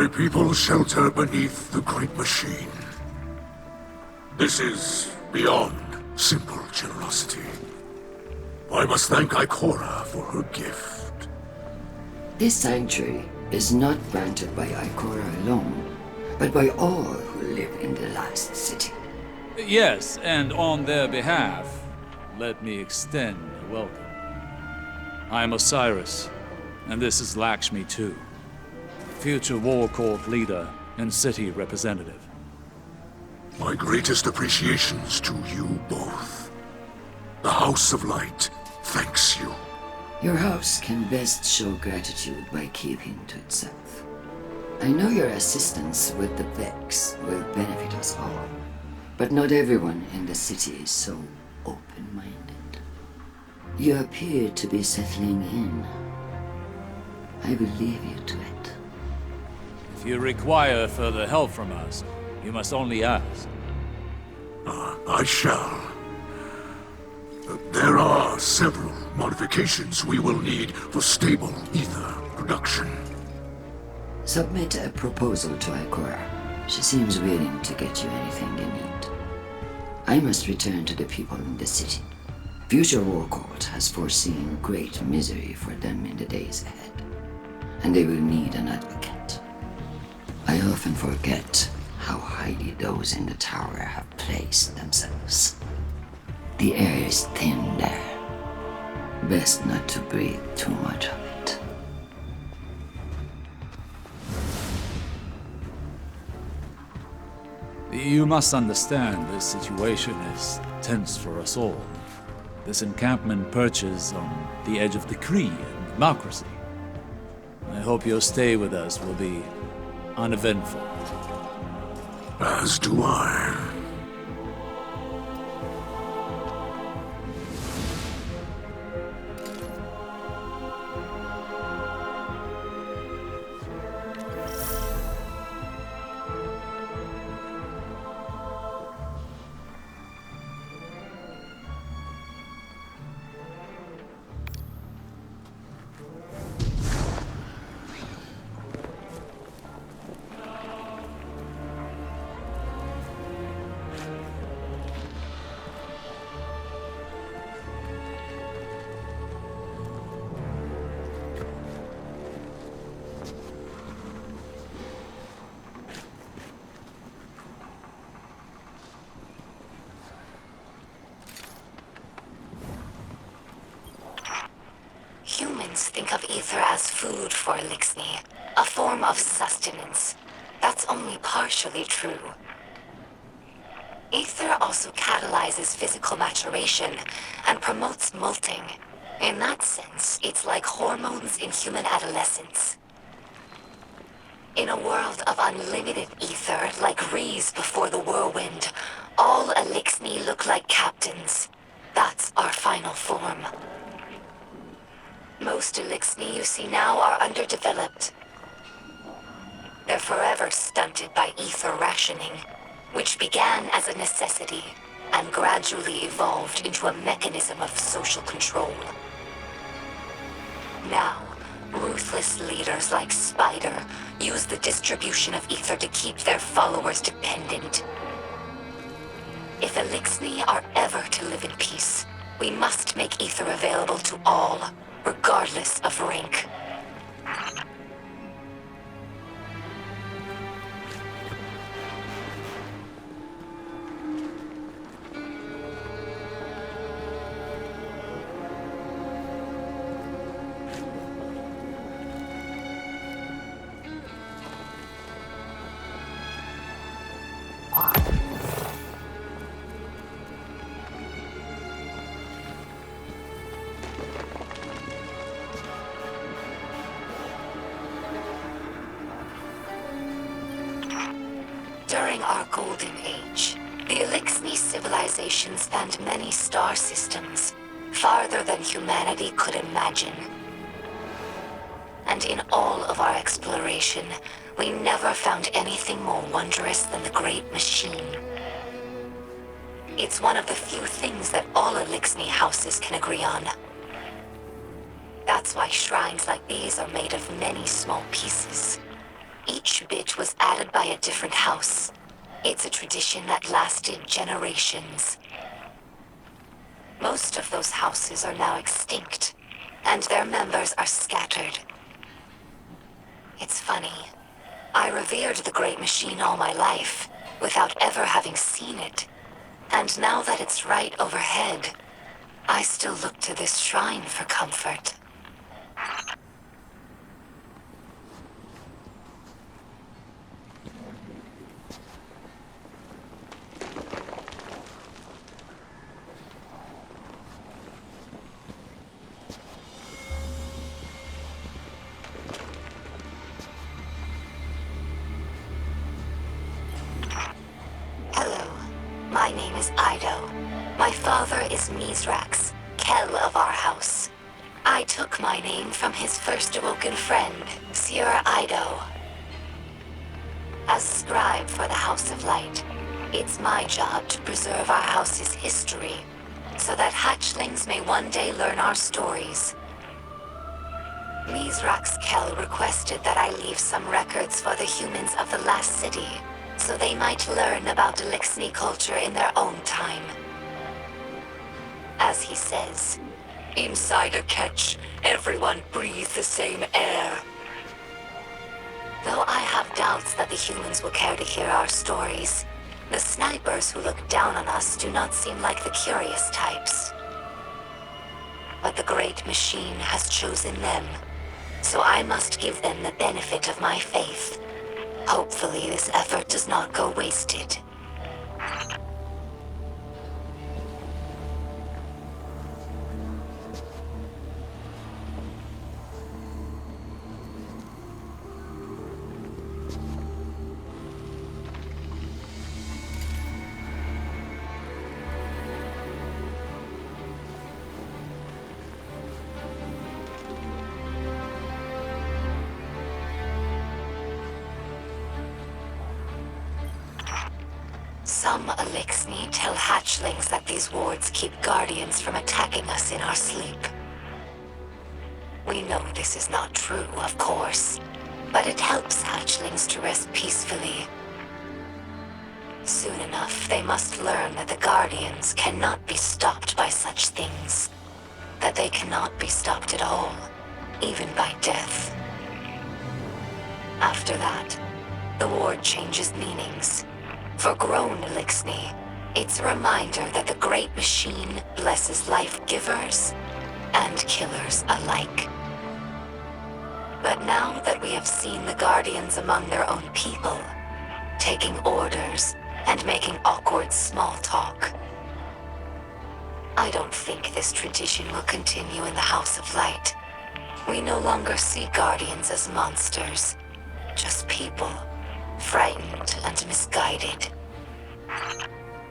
My people shelter beneath the great machine. This is beyond simple generosity. I must thank Ikora for her gift. This sanctuary is not granted by Ikora alone, but by all who live in the last city. Yes, and on their behalf, let me extend a welcome. I am Osiris, and this is Lakshmi too, future War Court leader and city representative. My greatest appreciations to you both. The House of Light thanks you. Your house can best show gratitude by keeping to itself. I know your assistance with the Vex will benefit us all, but not everyone in the city is so open-minded. You appear to be settling in. I will leave you to it. If you require further help from us, you must only ask. I shall. There are several modifications we will need for stable ether production. Submit a proposal to Ikora. She seems willing to get you anything you need. I must return to the people in the city. Future War Court has foreseen great misery for them in the days ahead, and they will need an advocate. I often forget how highly those in the tower have placed themselves. The air is thin there. Best not to breathe too much of it. You must understand this situation is tense for us all. This encampment perches on the edge of decree and democracy. I hope your stay with us will be uneventful. As do I. Humans think of ether as food for Eliksni, a form of sustenance. That's only partially true. Ether also catalyzes physical maturation and promotes molting. In that sense, it's like hormones in human adolescence. In a world of unlimited ether, like Rees before the whirlwind, all Eliksni look like captains. That's our final form. Most Eliksni you see now are underdeveloped. They're forever stunted by ether rationing, which began as a necessity and gradually evolved into a mechanism of social control. Now, ruthless leaders like Spider use the distribution of ether to keep their followers dependent. If Eliksni are ever to live in peace, we must make ether available to all, regardless of rank. During our Golden Age, the Eliksni civilization spanned many star systems, farther than humanity could imagine. And in all of our exploration, we never found anything more wondrous than the Great Machine. It's one of the few things that all Eliksni houses can agree on. That's why shrines like these are made of many small pieces. Each bit was added by a different house. It's a tradition that lasted generations. Most of those houses are now extinct, and their members are scattered. It's funny. I revered the Great Machine all my life, without ever having seen it. And now that it's right overhead, I still look to this shrine for comfort. Hello, my name is Ido. My father is Mizrax, Kel of our house. I took my name from his first awoken friend, Sir Ido. As scribe for the House of Light, it's my job to preserve our house's history, so that hatchlings may one day learn our stories. Mizrax Kel requested that I leave some records for the humans of the last city, so they might learn about Eliksni culture in their own time. As he says, inside a ketch, everyone breathes the same air. Though I have doubts that the humans will care to hear our stories, the snipers who look down on us do not seem like the curious types. But the Great Machine has chosen them, so I must give them the benefit of my faith. Hopefully this effort does not go wasted. Some Eliksni tell hatchlings that these wards keep guardians from attacking us in our sleep. We know this is not true, of course, but it helps hatchlings to rest peacefully. Soon enough, they must learn that the guardians cannot be stopped by such things. That they cannot be stopped at all, even by death. After that, the ward changes meanings. For grown Eliksni, it's a reminder that the Great Machine blesses life givers and killers alike. But now that we have seen the Guardians among their own people, taking orders and making awkward small talk, I don't think this tradition will continue in the House of Light. We no longer see Guardians as monsters, just people, frightened and misguided.